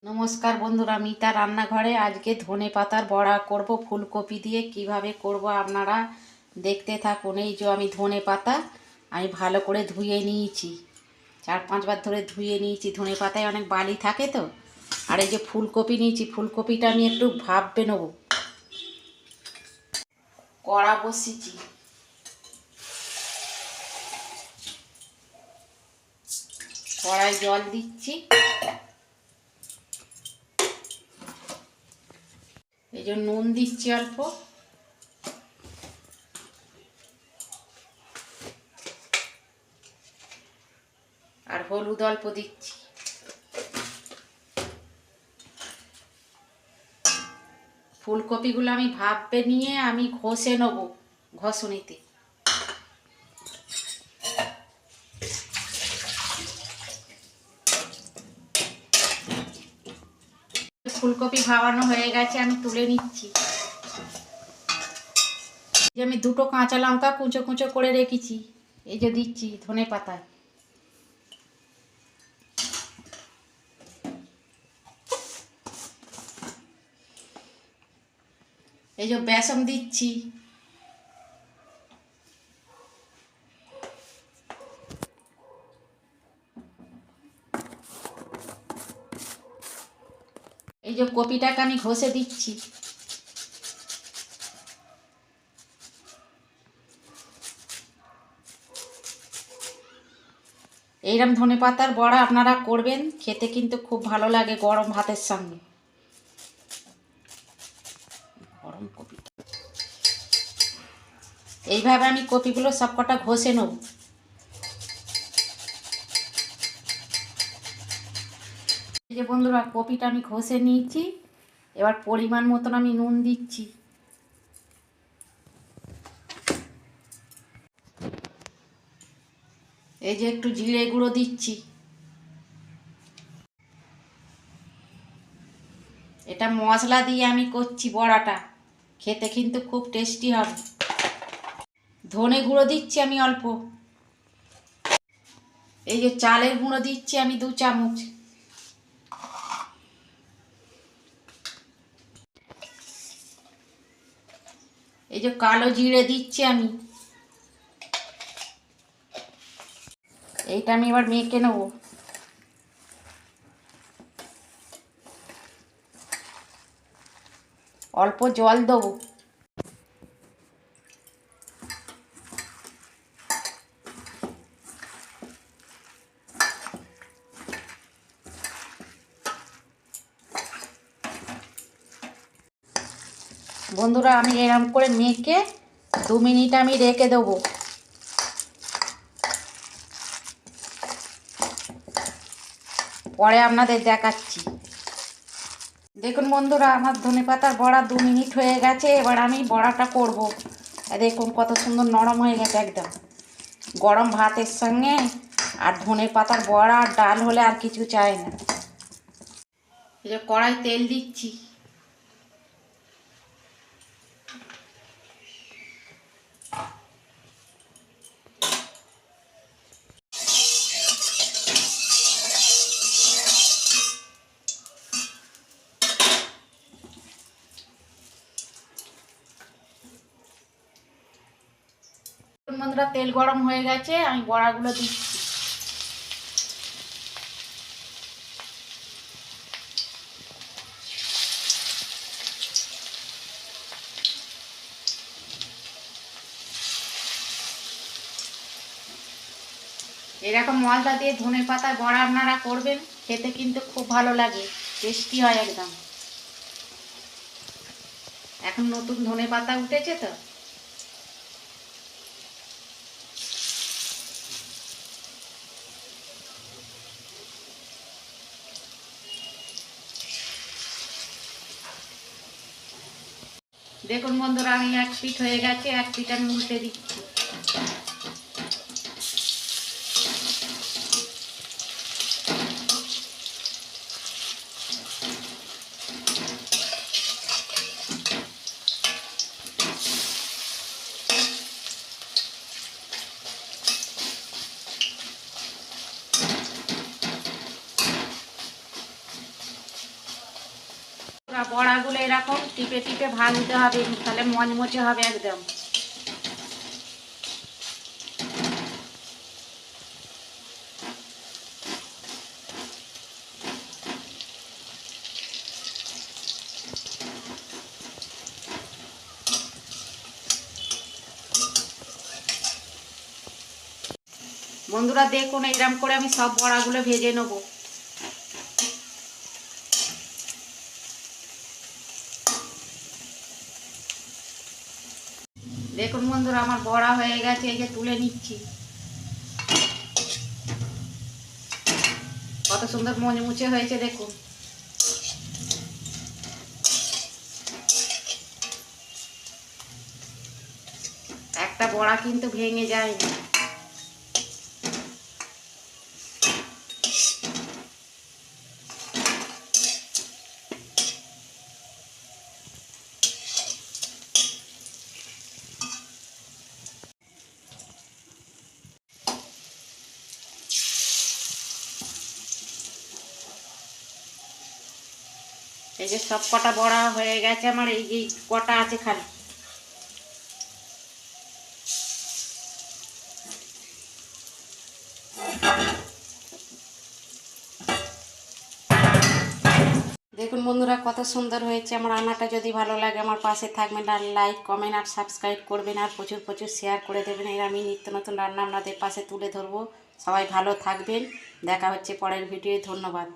নমস্কার বন্ধুরা, মিতা রান্নাঘরে আজকে ধনে পাতার বড়া করব ফুলকপি দিয়ে। কিভাবে করব আপনারা দেখতে থাকুন। এই যে আমি ধনে পাতা আমি ভালো করে ধুয়ে নিয়েছি, 4-5 বার ধরে ধুয়ে নিয়েছি। ধনে পাতায় অনেক বালি থাকে তো। আর এই যে ফুলকপি নিয়েছি, ফুলকপিটা আমি একটু ভাপবে নেব। কড়া বসিয়েছি, কড়াই জল দিচ্ছি। এই যে নুন দিচ্ছি অল্প, আর হলুদ অল্প দিচ্ছি। ফুলকপিগুলো আমি ভাপবে নিয়ে আমি ঘষে নেব ঘষণিতে। ফুলকপি ভাবানো হয়ে গেছে, আমি তুলে নিচ্ছি। যে আমি 2টো কাঁচা লঙ্কা কুচো কুচো করে রেখেছি, এই যে দিচ্ছি ধনে পাতায়। এই যে বেসন দিচ্ছি, এই যে কপিটাকে আমি ঘষে দিচ্ছি। এইরকম ধনে পাতার বড়া আপনারা করবেন, খেতে কিন্তু খুব ভালো লাগে গরম ভাতের সঙ্গে। গরম কপি এইভাবে আমি কপিগুলো সবকটা ঘষে নেব। এই যে বন্ধুরা, কপিটা আমি ঘষে নিয়েছি। এবার পরিমাণ মতন আমি নুন দিচ্ছি। এই যে একটু জিরে গুঁড়ো দিচ্ছি। এটা মশলা দিয়ে আমি করছি বড়াটা, খেতে কিন্তু খুব টেস্টি হবে। ধনে গুঁড়ো দিচ্ছি আমি অল্প। এই যে চালের গুঁড়ো দিচ্ছি আমি 2 চামচ। এই যে কালো জিরে দিচ্ছি আমি। এইটা আমি এবার মেখে নেব। অল্প জল দেবো। বন্ধুরা, আমি এরকম করে মেখে 2 মিনিট আমি রেখে দেবো। পরে আপনাদের দেখাচ্ছি। দেখুন বন্ধুরা, আমার ধনেপাতার বড়া 2 মিনিট হয়ে গেছে। এবার আমি বড়াটা করব। দেখুন কত সুন্দর নরম হয়ে গেছে একদম। গরম ভাতের সঙ্গে আর ধনেপাতার বড়া আর ডাল হলে আর কিছু চাই না। এই যে কড়াই তেল দিচ্ছি। বন্ধুরা, তেল গরম হয়ে গেছে, আমি বড়াগুলো দিচ্ছি। এরকম মশলা দিয়ে ধনেপাতার বড়া আপনারা করবেন, খেতে কিন্তু খুব ভালো লাগে, টেস্টি হয় একদম। এখন নতুন ধনেপাতা উঠেছে তো। দেখুন বন্ধুরা, আমি 1 পিঠ হয়ে গেছে, 1 পিঠ আমি উল্টে দিচ্ছি। বড়াগুলো এরকম টিপে টিপে ভাজতে হবে, তাহলে মচমচে হবে একদম। বন্ধুরা দেখুন, এরকম করে আমি সব বড়াগুলো ভেজে নেব। দেখুন বন্ধুরা, আমার বড়া হয়ে গেছে, এই যে তুলে নিচ্ছি। কত সুন্দর মুচমুচে হয়েছে দেখুন। একটা বড়া কিন্তু ভেঙে যায়নি। এই যে সব কটা বড়া হয়ে গেছে আমার, এই যে কটা আছে খালি। দেখুন বন্ধুরা কত সুন্দর হয়েছে আমার রান্নাটা। যদি ভালো লাগে আমার পাশে থাকবেন, আর লাইক কমেন্ট আর সাবস্ক্রাইব করবেন, আর প্রচুর প্রচুর শেয়ার করে দেবেন। এর আমি নিত্য নতুন রান্না আপনাদের পাশে তুলে ধরবো। সবাই ভালো থাকবেন, দেখা হচ্ছে পরের ভিডিওয়ে। ধন্যবাদ।